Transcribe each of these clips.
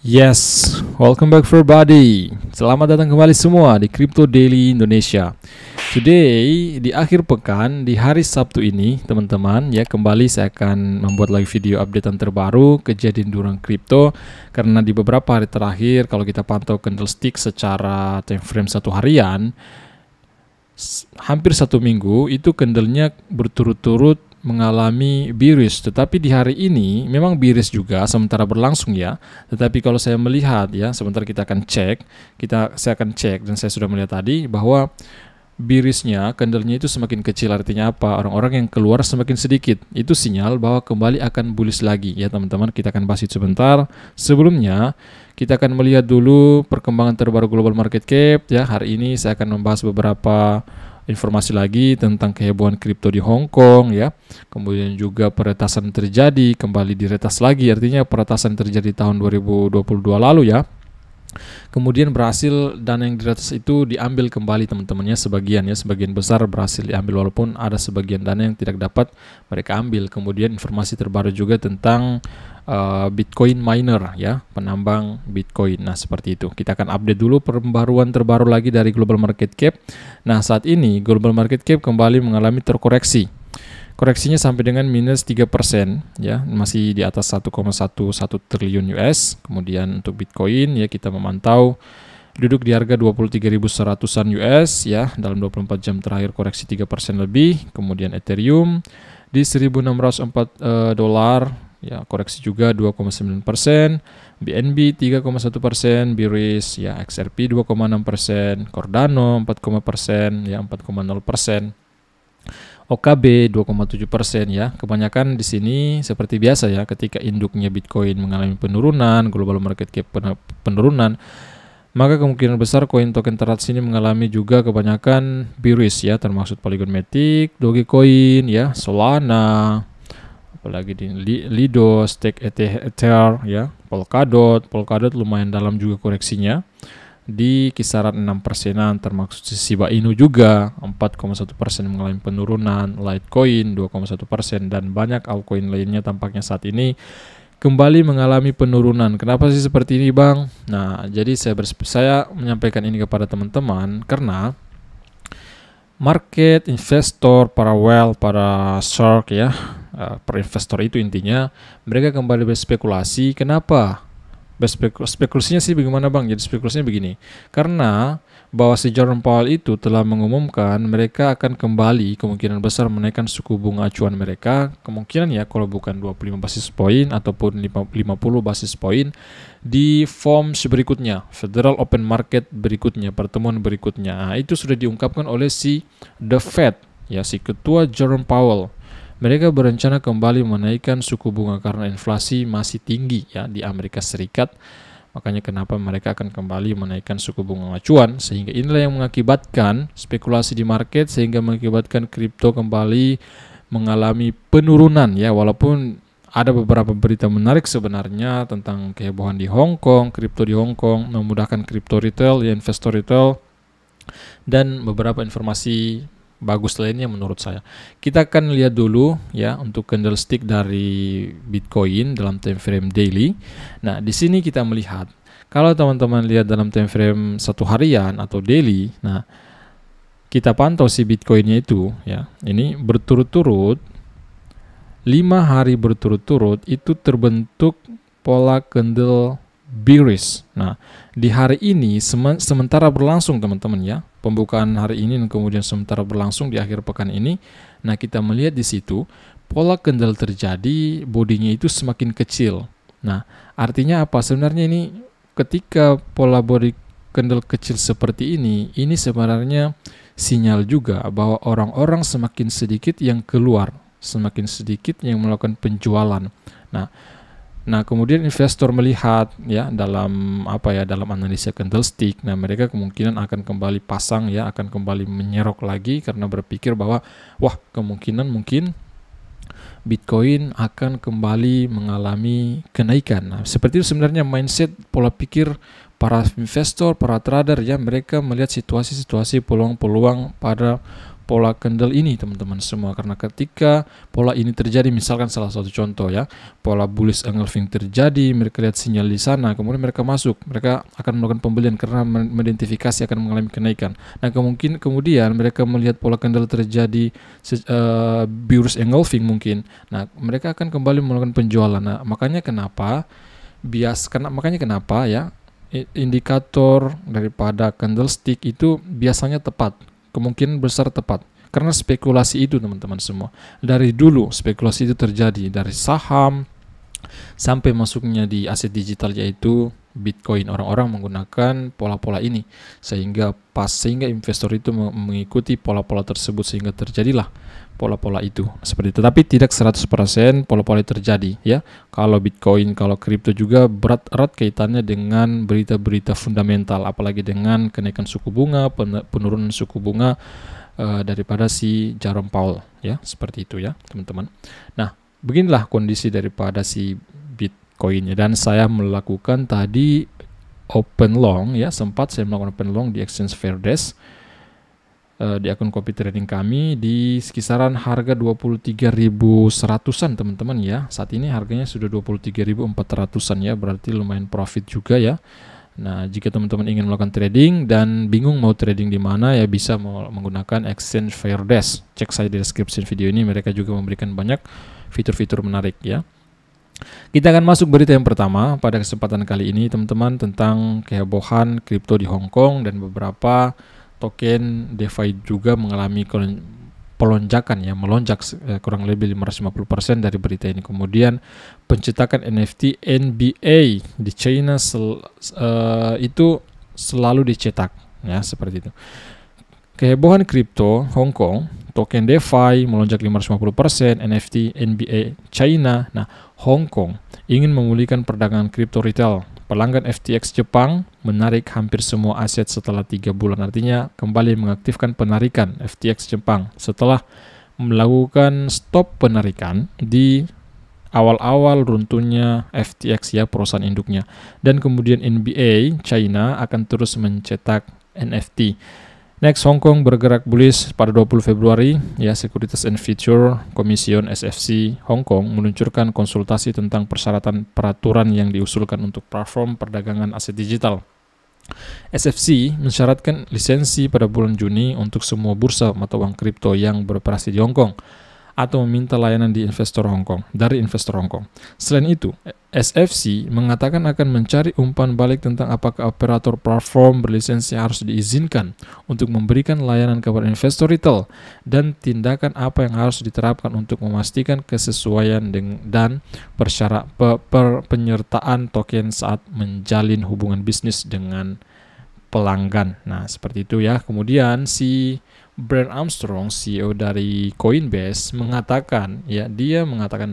Yes, welcome back everybody. Selamat datang kembali semua di Crypto Daily Indonesia. Today, di akhir pekan, di hari Sabtu ini, teman-teman, ya kembali saya akan membuat lagi video updatean terbaru kejadian durang kripto. Karena di beberapa hari terakhir, kalau kita pantau candlestick secara time frame satu harian, hampir satu minggu itu candlenya berturut-turut mengalami bearish, tetapi di hari ini memang bearish juga sementara berlangsung ya. Tetapi kalau saya melihat ya, sebentar saya akan cek dan saya sudah melihat tadi bahwa bearishnya candlenya itu semakin kecil. Artinya apa? Orang-orang yang keluar semakin sedikit. Itu sinyal bahwa kembali akan bullish lagi ya teman-teman. Kita akan bahas itu sebentar. Sebelumnya kita akan melihat dulu perkembangan terbaru global market cap ya. Hari ini saya akan membahas beberapa informasi lagi tentang kehebohan kripto di Hong Kong ya. Kemudian juga peretasan terjadi, kembali diretas lagi, artinya peretasan terjadi tahun 2022 lalu ya. Kemudian berhasil dana yang diretas itu diambil kembali teman-temannya, sebagian besar berhasil diambil walaupun ada sebagian dana yang tidak dapat mereka ambil. Kemudian informasi terbaru juga tentang Bitcoin miner ya, penambang Bitcoin. Nah seperti itu, kita akan update dulu pembaruan terbaru lagi dari global market cap. Nah saat ini global market cap kembali mengalami terkoreksi. Koreksinya sampai dengan minus 3% ya, masih di atas 1,11 triliun US. Kemudian untuk Bitcoin ya kita memantau duduk di harga 23.100-an US ya, dalam 24 jam terakhir koreksi 3% lebih. Kemudian Ethereum di 1.604 dolar ya, koreksi juga 2,9%, BNB 3,1%, BRIS ya, XRP 2,6%, Cardano 4,0% ya, 4,0%. OKB 2,7% ya. Kebanyakan di sini seperti biasa ya, ketika induknya Bitcoin mengalami penurunan, global market cap penurunan, maka kemungkinan besar koin token teratas ini mengalami juga kebanyakan bearish ya, termasuk Polygon Matic, Dogecoin ya, Solana, apalagi di Lido, Stake Ether ya, Polkadot lumayan dalam juga koreksinya di kisaran 6%-an, termasuk Shiba Inu juga 4,1% mengalami penurunan, Litecoin 2,1%, dan banyak altcoin lainnya tampaknya saat ini kembali mengalami penurunan. Kenapa sih seperti ini Bang? Nah jadi saya menyampaikan ini kepada teman-teman karena market, investor, para whale, para shark ya, per investor itu intinya mereka kembali berspekulasi. Kenapa? Spekulasinya sih bagaimana Bang? Jadi spekulasinya begini, karena bahwa si Jerome Powell itu telah mengumumkan mereka akan kembali kemungkinan besar menaikkan suku bunga acuan mereka, kemungkinan ya kalau bukan 25 basis poin ataupun 50 basis poin di FOMC berikutnya, Federal Open Market berikutnya, pertemuan berikutnya. Nah, itu sudah diungkapkan oleh si The Fed ya, si ketua Jerome Powell. Mereka berencana kembali menaikkan suku bunga karena inflasi masih tinggi ya di Amerika Serikat. Makanya kenapa mereka akan kembali menaikkan suku bunga acuan, sehingga inilah yang mengakibatkan spekulasi di market, sehingga mengakibatkan kripto kembali mengalami penurunan ya, walaupun ada beberapa berita menarik sebenarnya tentang kehebohan di Hong Kong, kripto di Hong Kong memudahkan kripto retail ya, investor retail, dan beberapa informasi bagus lainnya menurut saya. Kita akan lihat dulu ya untuk candlestick dari Bitcoin dalam time frame daily. Nah, di sini kita melihat kalau teman-teman lihat dalam time frame satu harian atau daily, nah kita pantau si Bitcoinnya itu ya, ini berturut-turut 5 hari berturut-turut itu terbentuk pola candle bearish. Nah, di hari ini sementara berlangsung teman-teman ya, pembukaan hari ini dan kemudian sementara berlangsung di akhir pekan ini. Nah, kita melihat di situ pola candle terjadi, bodinya itu semakin kecil. Nah, artinya apa? Sebenarnya ini ketika pola body candle kecil seperti ini sebenarnya sinyal juga bahwa orang-orang semakin sedikit yang keluar, semakin sedikit yang melakukan penjualan. Nah, kemudian investor melihat ya dalam dalam analisa candlestick, nah mereka kemungkinan akan kembali pasang ya, akan kembali menyerok lagi karena berpikir bahwa wah, kemungkinan mungkin Bitcoin akan kembali mengalami kenaikan. Nah, seperti itu sebenarnya mindset pola pikir para investor, para trader ya, mereka melihat situasi-situasi peluang-peluang pada pola candle ini teman-teman semua, karena ketika pola ini terjadi, misalkan salah satu contoh ya, pola bullish engulfing terjadi, mereka lihat sinyal di sana, kemudian mereka masuk, mereka akan melakukan pembelian karena mengidentifikasi akan mengalami kenaikan. Nah kemudian mereka melihat pola candle terjadi bearish engulfing mungkin, nah mereka akan kembali melakukan penjualan. Nah makanya kenapa ya indikator daripada candlestick itu biasanya tepat, kemungkinan besar tepat, karena spekulasi itu teman-teman semua. Dari dulu spekulasi itu terjadi, dari saham sampai masuknya di aset digital yaitu Bitcoin. Orang-orang menggunakan pola-pola ini sehingga investor itu mengikuti pola-pola tersebut, sehingga terjadilah pola-pola itu seperti itu. Tapi tidak 100% pola-pola terjadi ya. Kalau Bitcoin, kalau kripto juga erat kaitannya dengan berita-berita fundamental, apalagi dengan kenaikan suku bunga, penurunan suku bunga daripada si Jerome Powell ya, seperti itu ya teman-teman. Nah beginilah kondisi daripada si Bitcoin-nya, dan saya melakukan tadi open long ya, sempat saya melakukan open long di Exchange Fair Desk di akun copy trading kami di kisaran harga 23.100-an teman-teman ya. Saat ini harganya sudah 23.400-an ya, berarti lumayan profit juga ya. Nah jika teman-teman ingin melakukan trading dan bingung mau trading di mana ya, bisa menggunakan Exchange Fair Desk. Cek saya di deskripsi video ini, mereka juga memberikan banyak fitur-fitur menarik ya. Kita akan masuk berita yang pertama pada kesempatan kali ini teman-teman, tentang kehebohan kripto di Hong Kong dan beberapa token DeFi juga mengalami pelonjakan ya, melonjak kurang lebih 550% dari berita ini. Kemudian pencetakan NFT NBA di China itu selalu dicetak ya, seperti itu. Kehebohan kripto Hong Kong, token DeFi melonjak 550%, NFT NBA China. Nah, Hong Kong ingin memulihkan perdagangan kripto retail. Pelanggan FTX Jepang menarik hampir semua aset setelah 3 bulan. Artinya kembali mengaktifkan penarikan FTX Jepang setelah melakukan stop penarikan di awal-awal runtuhnya FTX ya, perusahaan induknya. Dan kemudian NBA China akan terus mencetak NFT. Next, Hong Kong bergerak bullish pada 20 Februari ya. Securities and Futures Commission SFC Hong Kong meluncurkan konsultasi tentang persyaratan peraturan yang diusulkan untuk platform perdagangan aset digital. SFC mensyaratkan lisensi pada bulan Juni untuk semua bursa mata uang kripto yang beroperasi di Hong Kong, atau meminta layanan dari investor Hong Kong. Selain itu, SFC mengatakan akan mencari umpan balik tentang apakah operator platform berlisensi harus diizinkan untuk memberikan layanan kepada investor retail, dan tindakan apa yang harus diterapkan untuk memastikan kesesuaian dan penyertaan token saat menjalin hubungan bisnis dengan pelanggan. Nah, seperti itu ya. Kemudian si Brian Armstrong, CEO dari Coinbase, mengatakan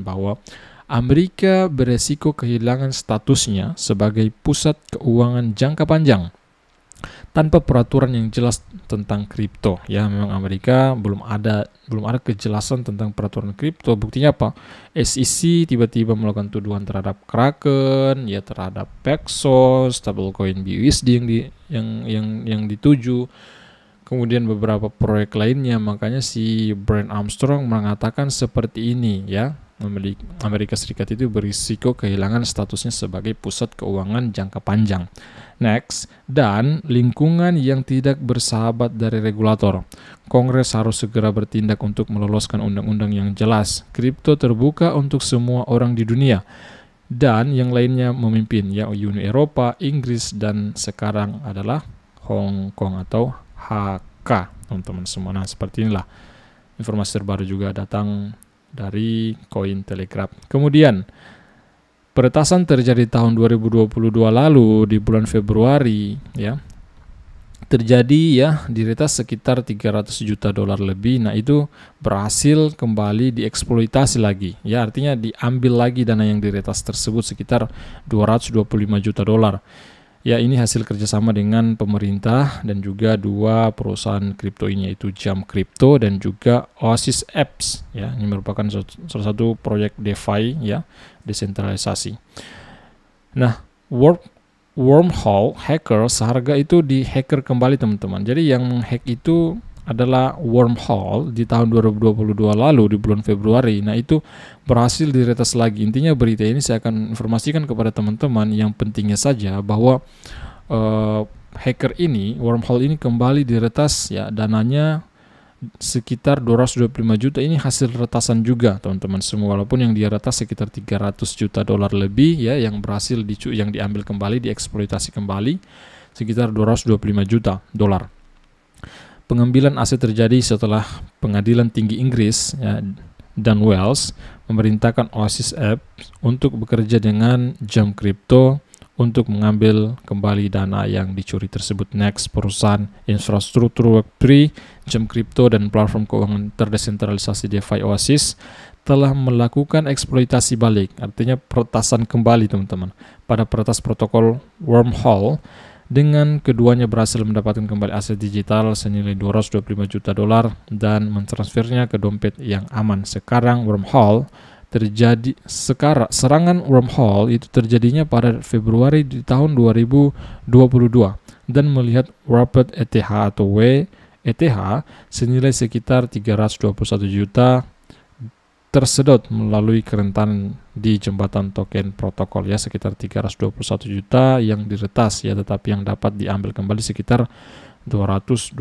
bahwa Amerika beresiko kehilangan statusnya sebagai pusat keuangan jangka panjang tanpa peraturan yang jelas tentang kripto. Ya, memang Amerika belum ada kejelasan tentang peraturan kripto. Buktinya apa? SEC tiba-tiba melakukan tuduhan terhadap Kraken, ya, terhadap Paxos, stablecoin BUSD yang dituju. Kemudian beberapa proyek lainnya. Makanya si Brian Armstrong mengatakan seperti ini ya, Amerika Serikat itu berisiko kehilangan statusnya sebagai pusat keuangan jangka panjang. Next, dan lingkungan yang tidak bersahabat dari regulator. Kongres harus segera bertindak untuk meloloskan undang-undang yang jelas. Kripto terbuka untuk semua orang di dunia. Dan yang lainnya memimpin, ya, Uni Eropa, Inggris, dan sekarang adalah Hong Kong atau HK, teman-teman semua. Nah, seperti inilah informasi terbaru juga datang dari Cointelegraph. Kemudian peretasan terjadi tahun 2022 lalu di bulan Februari ya. Terjadi ya, diretas sekitar 300 juta dolar lebih. Nah, itu berhasil kembali dieksploitasi lagi. Ya, artinya diambil lagi dana yang diretas tersebut sekitar 225 juta dolar. Ya, ini hasil kerjasama dengan pemerintah dan juga dua perusahaan kripto ini, yaitu Jump Crypto dan juga Oasis Apps. Ya, ini merupakan salah satu proyek DeFi ya, desentralisasi. Nah, wormhole hacker seharga itu dihacker kembali teman-teman. Jadi yang menghack itu adalah wormhole di tahun 2022 lalu di bulan Februari. Nah, itu berhasil diretas lagi. Intinya berita ini saya akan informasikan kepada teman-teman yang pentingnya saja bahwa hacker ini, wormhole ini kembali diretas ya, dananya sekitar 225 juta. Ini hasil retasan juga teman-teman semua, walaupun yang dia retas sekitar 300 juta dolar lebih ya, yang berhasil yang diambil kembali, dieksploitasi kembali sekitar 225 juta dolar. Pengambilan aset terjadi setelah Pengadilan Tinggi Inggris ya, dan Wales memerintahkan Oasis App untuk bekerja dengan jam kripto untuk mengambil kembali dana yang dicuri tersebut. Next, perusahaan infrastruktur Web3, jam kripto, dan platform keuangan terdesentralisasi DeFi Oasis telah melakukan eksploitasi balik, artinya peretasan kembali teman-teman, pada peretas protokol wormhole. Dengan keduanya berhasil mendapatkan kembali aset digital senilai 225 juta dolar dan mentransfernya ke dompet yang aman. Sekarang serangan wormhole itu terjadinya pada Februari di tahun 2022 dan melihat Rapid ETH atau WETH senilai sekitar 321 juta tersedot melalui kerentanan di jembatan token protokol ya, sekitar 321 juta yang diretas ya, tetapi yang dapat diambil kembali sekitar 225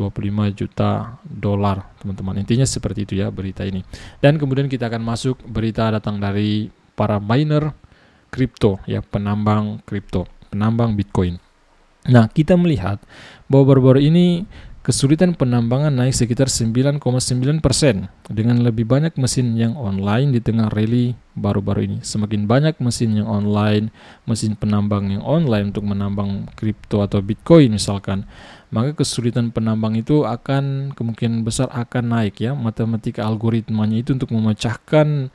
juta dolar teman-teman. Intinya seperti itu ya berita ini. Dan kemudian kita akan masuk berita datang dari para miner kripto ya, penambang kripto, penambang Bitcoin. Nah, kita melihat bahwa baru-baru ini kesulitan penambangan naik sekitar 9,9% dengan lebih banyak mesin yang online di tengah rally baru-baru ini. Semakin banyak mesin yang online, mesin penambang yang online untuk menambang kripto atau Bitcoin misalkan, maka kesulitan penambang itu akan kemungkinan besar akan naik ya. Matematika algoritmanya itu untuk memecahkan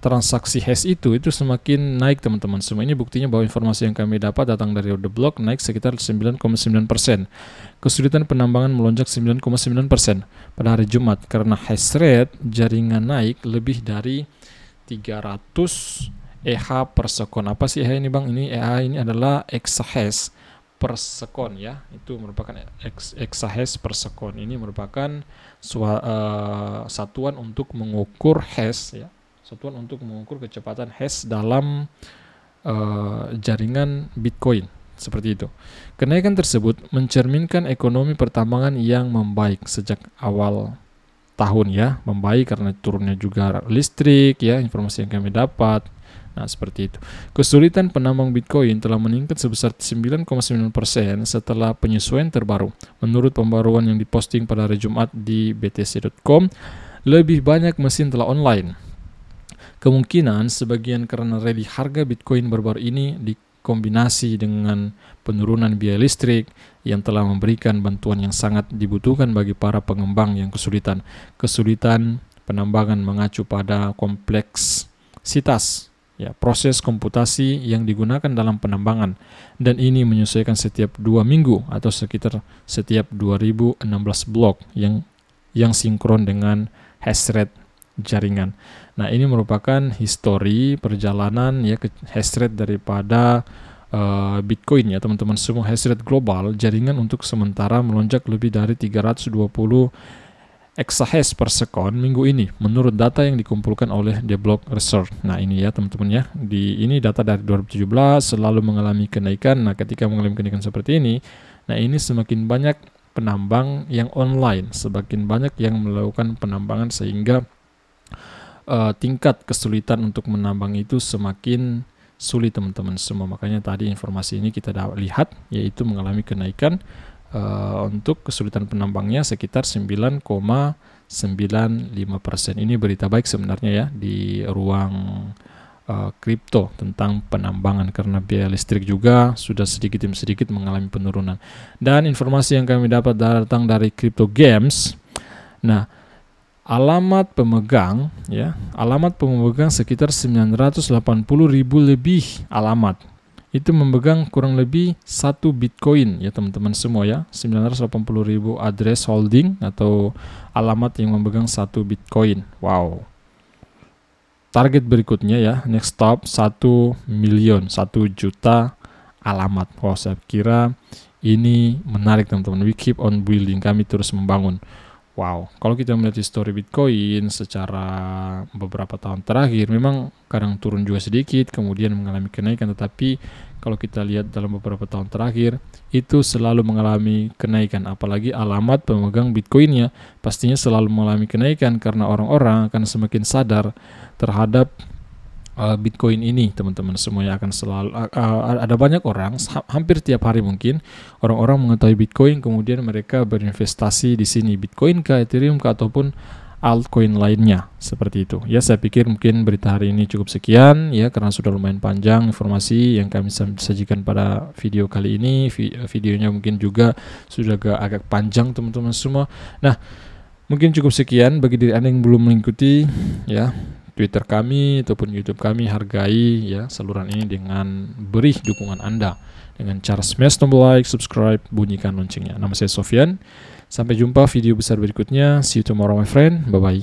transaksi hash itu semakin naik teman-teman semua. Ini buktinya bahwa informasi yang kami dapat datang dari The Block naik sekitar 9,9%. Kesulitan penambangan melonjak 9,9% pada hari Jumat karena hash rate jaringan naik lebih dari 300 EH per sekon. Apa sih EH ini Bang? Ini EH ini adalah exahash per sekon ya. Itu merupakan exahash per sekon. Ini merupakan satuan untuk mengukur hash ya. Satuan untuk mengukur kecepatan hash dalam jaringan Bitcoin, seperti itu. Kenaikan tersebut mencerminkan ekonomi pertambangan yang membaik sejak awal tahun ya, membaik karena turunnya juga listrik ya, informasi yang kami dapat. Nah, seperti itu. Kesulitan penambang Bitcoin telah meningkat sebesar 9,9% setelah penyesuaian terbaru. Menurut pembaruan yang diposting pada hari Jumat di btc.com, lebih banyak mesin telah online. Kemungkinan sebagian karena rally harga Bitcoin baru-baru ini dikombinasi dengan penurunan biaya listrik yang telah memberikan bantuan yang sangat dibutuhkan bagi para pengembang yang kesulitan. Kesulitan penambangan mengacu pada kompleksitas ya, proses komputasi yang digunakan dalam penambangan, dan ini menyesuaikan setiap 2 minggu atau sekitar setiap 2016 blok yang sinkron dengan hash rate jaringan. Nah, ini merupakan histori perjalanan ya hash rate daripada Bitcoin ya teman-teman semua. Hash rate global jaringan untuk sementara melonjak lebih dari 320 exahash per sekon minggu ini menurut data yang dikumpulkan oleh The Block Research. Nah, ini ya teman-teman ya. Ini data dari 2017 selalu mengalami kenaikan. Nah, ketika mengalami kenaikan seperti ini, nah ini semakin banyak penambang yang online, semakin banyak yang melakukan penambangan sehingga tingkat kesulitan untuk menambang itu semakin sulit teman-teman semua. Makanya tadi informasi ini kita lihat yaitu mengalami kenaikan untuk kesulitan penambangnya sekitar 9,95%. Ini berita baik sebenarnya ya di ruang kripto tentang penambangan karena biaya listrik juga sudah sedikit demi sedikit mengalami penurunan. Dan informasi yang kami dapat datang dari Crypto Games. Nah, alamat pemegang sekitar 980.000 lebih alamat itu memegang kurang lebih 1 Bitcoin ya teman-teman semua ya. 980.000 address holding atau alamat yang memegang 1 Bitcoin. Wow. Target berikutnya ya, next stop 1 million, 1 juta alamat. Wow, saya kira ini menarik teman-teman. We keep on building, kami terus membangun. Wow, kalau kita melihat histori Bitcoin secara beberapa tahun terakhir, memang kadang turun juga sedikit, kemudian mengalami kenaikan, tetapi kalau kita lihat dalam beberapa tahun terakhir, itu selalu mengalami kenaikan, apalagi alamat pemegang Bitcoinnya, pastinya selalu mengalami kenaikan, karena orang-orang akan semakin sadar terhadap Bitcoin ini, teman-teman. Semuanya akan selalu ada banyak orang, hampir tiap hari mungkin orang-orang mengetahui Bitcoin, kemudian mereka berinvestasi di sini, Bitcoin kah, Ethereum kah, ataupun altcoin lainnya, seperti itu. Ya, saya pikir mungkin berita hari ini cukup sekian ya, karena sudah lumayan panjang informasi yang kami sajikan pada video kali ini. Videonya mungkin juga sudah agak panjang, teman-teman semua. Nah, mungkin cukup sekian. Bagi diri Anda yang belum mengikuti ya Twitter kami ataupun YouTube kami, hargai ya saluran ini dengan beri dukungan Anda dengan cara smash tombol like, subscribe, bunyikan loncengnya. Nama saya Sofyan. Sampai jumpa video besar berikutnya. See you tomorrow my friend. Bye bye.